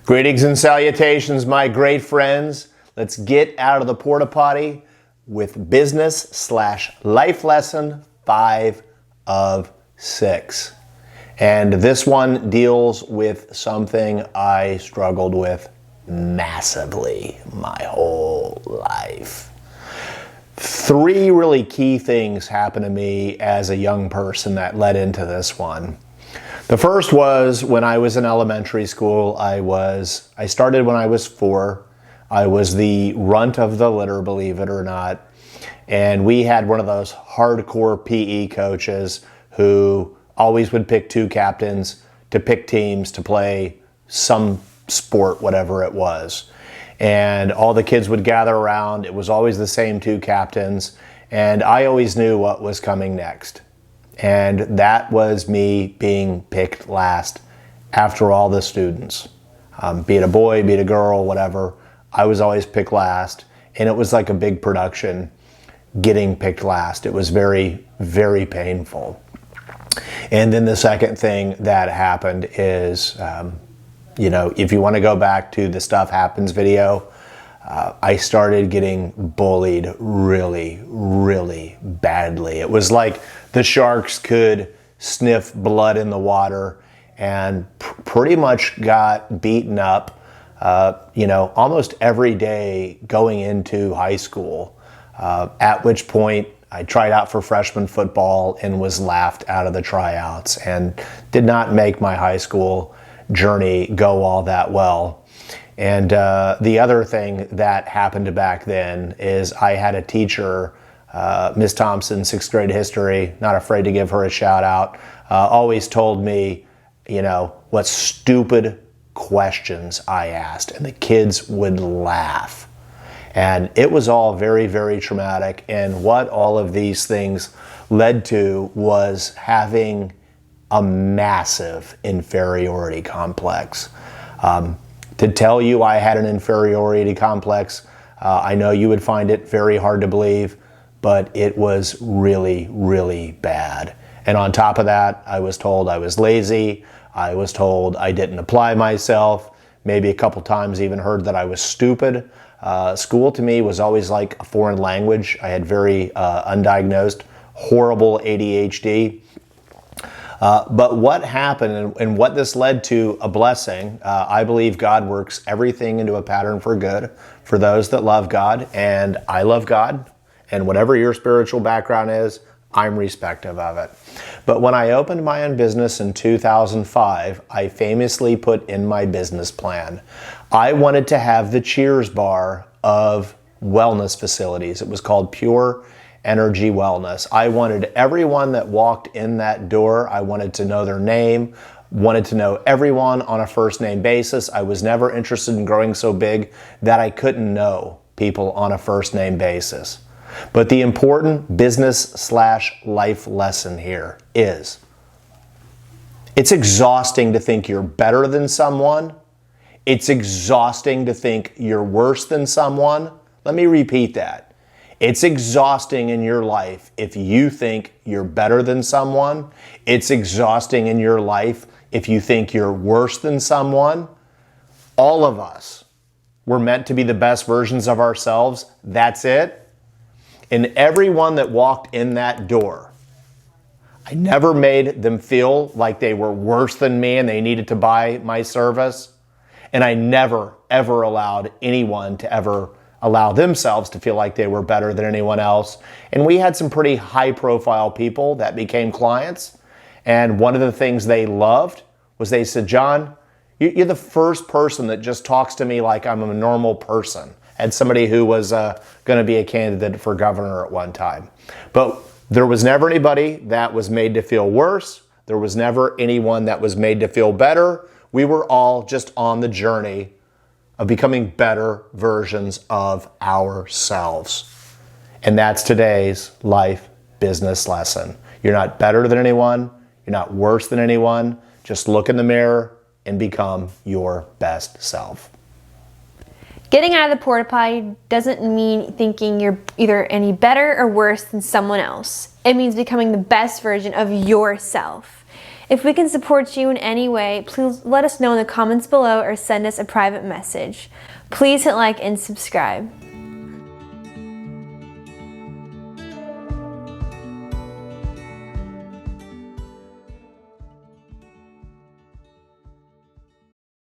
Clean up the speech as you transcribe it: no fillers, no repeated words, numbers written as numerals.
Greetings and salutations, my great friends. Let's get out of the porta potty with business/life lesson 5 of 6. And this one deals with something I struggled with massively my whole life. 3 really key things happened to me as a young person that led into this one. The first was when I was in elementary school. I started when I was 4. I was the runt of the litter, believe it or not. And we had one of those hardcore PE coaches who always would pick 2 captains to pick teams to play some sport, whatever it was. And all the kids would gather around. It was always the same 2 captains. And I always knew what was coming next. And that was me being picked last after all the students. Be it a boy, be it a girl, whatever. I was always picked last. And it was like a big production getting picked last. It was very, very painful. And then the second thing that happened is, if you want to go back to the Stuff Happens video, I started getting bullied really, really badly. It was like the sharks could sniff blood in the water, and pretty much got beaten up, almost every day going into high school, at which point I tried out for freshman football and was laughed out of the tryouts and did not make my high school journey go all that well. And the other thing that happened back then is I had a teacher, Miss Thompson, 6th grade history, not afraid to give her a shout out, always told me, what stupid questions I asked, and the kids would laugh. And it was all very, very traumatic. And what all of these things led to was having a massive inferiority complex. To tell you I had an inferiority complex, I know you would find it very hard to believe, but it was really, really bad. And on top of that, I was told I was lazy. I was told I didn't apply myself. Maybe a couple times even heard that I was stupid. School to me was always like a foreign language. I had very undiagnosed, horrible ADHD. But what happened and what this led to, a blessing. I believe God works everything into a pattern for good for those that love God, and I love God. And whatever your spiritual background is, I'm respective of it. But when I opened my own business in 2005, I famously put in my business plan, I wanted to have the Cheers bar of wellness facilities. It was called Pure Energy Wellness. I wanted everyone that walked in that door, I wanted to know their name, wanted to know everyone on a first name basis. I was never interested in growing so big that I couldn't know people on a first name basis. But the important business/life lesson here is, it's exhausting to think you're better than someone. It's exhausting to think you're worse than someone. Let me repeat that. It's exhausting in your life if you think you're better than someone. It's exhausting in your life if you think you're worse than someone. All of us, we're meant to be the best versions of ourselves. That's it. And everyone that walked in that door, I never made them feel like they were worse than me and they needed to buy my service. And I never, ever allowed anyone to ever allow themselves to feel like they were better than anyone else. And we had some pretty high profile people that became clients. And one of the things they loved was they said, John, you're the first person that just talks to me like I'm a normal person. And somebody who was going to be a candidate for governor at one time. But there was never anybody that was made to feel worse. There was never anyone that was made to feel better. We were all just on the journey of becoming better versions of ourselves. And that's today's life business lesson. You're not better than anyone. You're not worse than anyone. Just look in the mirror and become your best self. Getting out of the porta potty doesn't mean thinking you're either any better or worse than someone else. It means becoming the best version of yourself. If we can support you in any way, please let us know in the comments below or send us a private message. Please hit like and subscribe.